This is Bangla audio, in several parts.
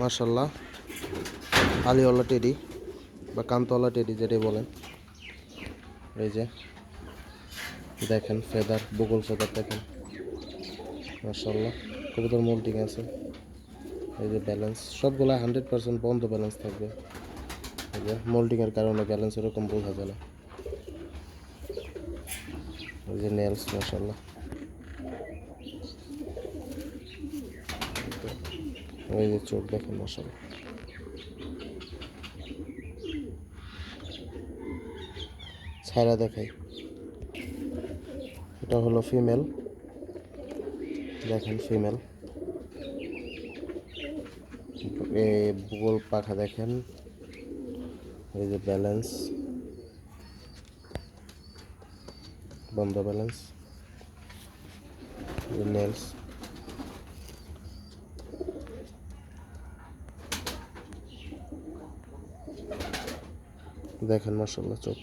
মাশাআল্লাহ আলিওয়ালা টেডি বা কান্তওয়ালা টেডি যেটাই বলেন। এই যে দেখেন ফেদার, বুগল ফেদার দেখেন মাশাআল্লাহ। কবুতর মোল্টিং আছে। এই যে ব্যালেন্স সবগুলা 100% বন্ধ ব্যালেন্স থাকবে। এই যে মোল্টিংয়ের কারণে ব্যালেন্স এরকম বোঝা যায় না। এই যে নেলস মাশাআল্লাহ। এই যে চোখ দেখেন মাশাআল্লাহ। ছায়া দেখাই, এটা হলো ফিমেল, দেখেন ফিমেল। এই বুগল পাখা দেখেন। এই যে ব্যালেন্স বন্ধ ব্যালেন্স। নেলস দেখেন মাশাআল্লাহ। চোখ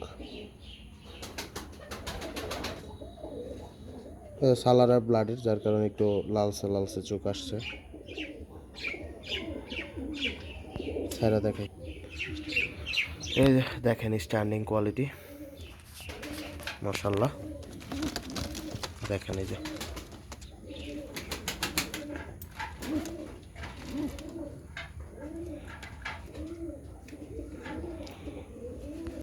সালার আর ব্লাডের, যার কারণে একটু লালসে লালসে চোখ আসছে। ছায়া দেখাই, এই যে দেখেন স্ট্যান্ডিং কোয়ালিটি মাশাআল্লাহ। দেখেন এই যে